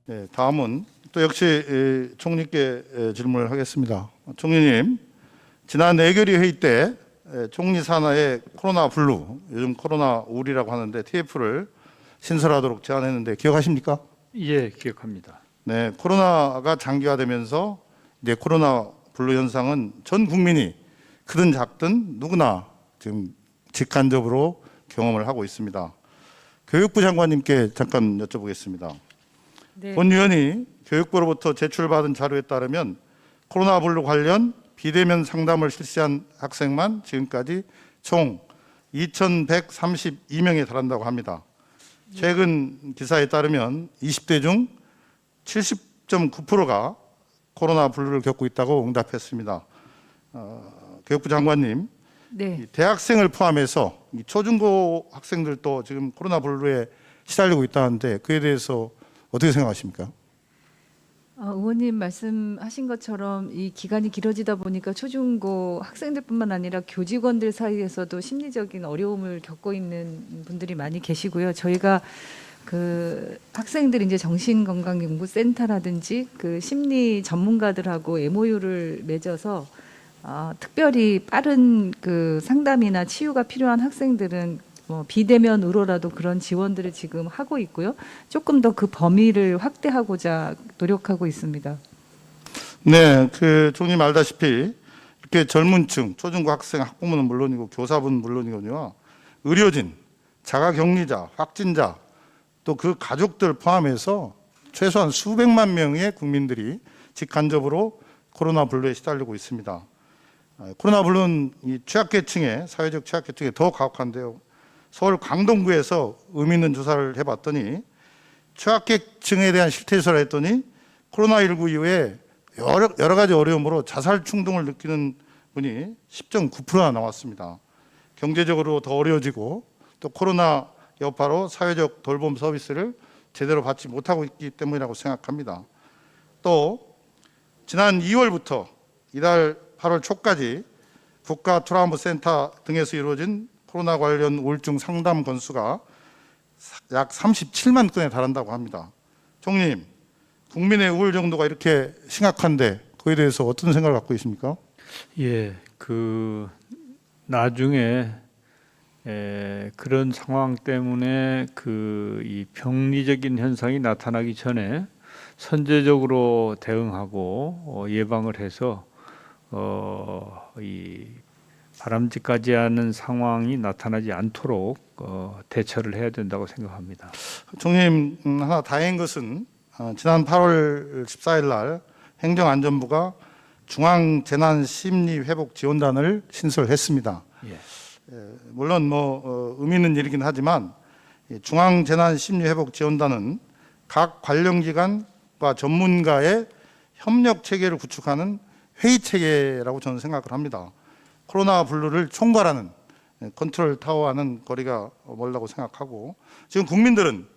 네, 다음은 또 역시 총리께 질문을 하겠습니다. 총리님, 지난 내결위 회의 때 총리 산하의 코로나 블루, 요즘 코로나 우울이라고 하는데 TF를 신설하도록 제안했는데 기억하십니까? 예, 기억합니다. 네, 코로나가 장기화되면서 이제 코로나 블루 현상은 전 국민이 크든 작든 누구나 지금 직간접으로 경험을 하고 있습니다. 교육부 장관님께 잠깐 여쭤보겠습니다. 네. 본 의원이 교육부로부터 제출받은 자료에 따르면 코로나 블루 관련 비대면 상담을 실시한 학생만 지금까지 총 2,132명에 달한다고 합니다. 최근 기사에 따르면 20대 중 70.9%가 코로나 블루를 겪고 있다고 응답했습니다. 교육부 장관님, 네. 이 대학생을 포함해서 이 초중고 학생들도 지금 코로나 블루에 시달리고 있다는데 그에 대해서 어떻게 생각하십니까? 의원님 말씀하신 것처럼 이 기간이 길어지다 보니까 초중고 학생들뿐만 아니라 교직원들 사이에서도 심리적인 어려움을 겪고 있는 분들이 많이 계시고요. 저희가 그 학생들 이제 정신건강연구센터라든지 그 심리 전문가들하고 MOU를 맺어서 특별히 빠른 그 상담이나 치유가 필요한 학생들은 뭐 비대면으로라도 그런 지원들을 지금 하고 있고요. 조금 더 그 범위를 확대하고자 노력하고 있습니다. 네, 그 총님 알다시피 이렇게 젊은층, 초중고 학생, 학부모는 물론이고 교사분 물론이거든요. 의료진, 자가격리자, 확진자, 또 그 가족들 포함해서 최소한 수백만 명의 국민들이 직간접으로 코로나 블루에 시달리고 있습니다. 코로나 블루는 이 취약계층에, 사회적 취약계층에 더 가혹한데요. 서울 강동구에서 의미 있는 조사를 해봤더니 취약계층에 대한 실태조사를 했더니 코로나19 이후에 여러 가지 어려움으로 자살 충동을 느끼는 분이 10.9%나 나왔습니다. 경제적으로 더 어려워지고 또 코로나 여파로 사회적 돌봄 서비스를 제대로 받지 못하고 있기 때문이라고 생각합니다. 또 지난 2월부터 이달 8월 초까지 국가 트라우마 센터 등에서 이루어진 코로나 관련 우울증 상담 건수가 약 37만 건에 달한다고 합니다. 총리님, 국민의 우울 정도가 이렇게 심각한데 그에 대해서 어떤 생각을 갖고 계십니까? 예, 나중에 그런 상황 때문에 이 병리적인 현상이 나타나기 전에 선제적으로 대응하고 예방을 해서 이 바람직하지 않은 상황이 나타나지 않도록 대처를 해야 된다고 생각합니다. 총리님, 하나 다행인 것은 지난 8월 14일 날 행정안전부가 중앙재난심리회복지원단을 신설했습니다. 예. 물론 의미 있는 일이긴 하지만 중앙재난심리회복지원단은 각 관련기관과 전문가의 협력 체계를 구축하는 회의 체계라고 저는 생각을 합니다. 코로나 블루를 총괄하는 컨트롤 타워와는 거리가 멀다고 생각하고 지금 국민들은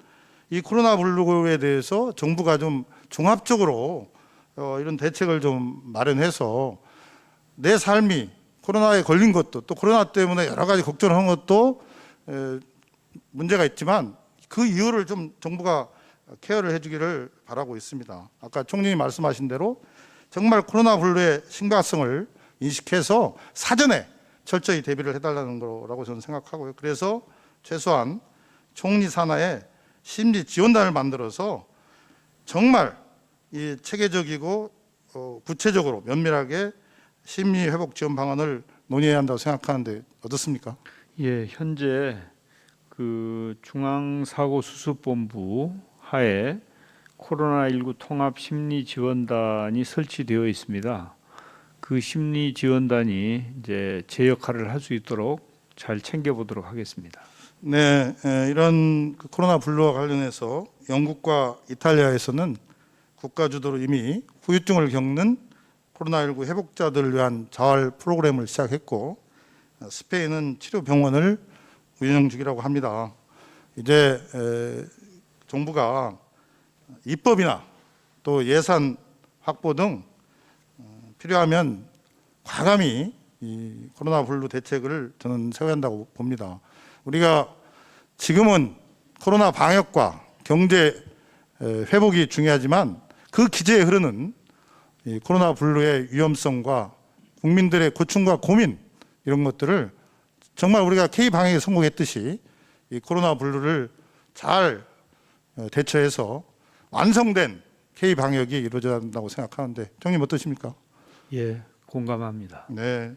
이 코로나 블루에 대해서 정부가 좀 종합적으로 이런 대책을 좀 마련해서 내 삶이 코로나에 걸린 것도 또 코로나 때문에 여러 가지 걱정을 한 것도 문제가 있지만 그 이유를 좀 정부가 케어를 해주기를 바라고 있습니다. 아까 총리님 말씀하신 대로 정말 코로나 블루의 심각성을 인식해서 사전에 철저히 대비를 해달라는 거라고 저는 생각하고요. 그래서 최소한 총리 산하에 심리 지원단을 만들어서 정말 이 체계적이고 구체적으로 면밀하게 심리 회복 지원 방안을 논의해야 한다고 생각하는데 어떻습니까? 예, 현재 중앙사고수습본부 하에 코로나19 통합 심리 지원단이 설치되어 있습니다. 그 심리 지원단이 이제 제 역할을 할 수 있도록 잘 챙겨보도록 하겠습니다. 네, 이런 코로나 블루와 관련해서 영국과 이탈리아에서는 국가 주도로 이미 후유증을 겪는 코로나19 회복자들을 위한 자활 프로그램을 시작했고 스페인은 치료 병원을 운영 중이라고 합니다. 이제 정부가 입법이나 또 예산 확보 등 필요하면 과감히 이 코로나 블루 대책을 저는 세워야 한다고 봅니다. 우리가 지금은 코로나 방역과 경제 회복이 중요하지만 그 기제에 흐르는 이 코로나 블루의 위험성과 국민들의 고충과 고민 이런 것들을 정말 우리가 K 방역에 성공했듯이 이 코로나 블루를 잘 대처해서 완성된 K 방역이 이루어져야 한다고 생각하는데, 형님 어떠십니까? 예, 공감합니다. 네.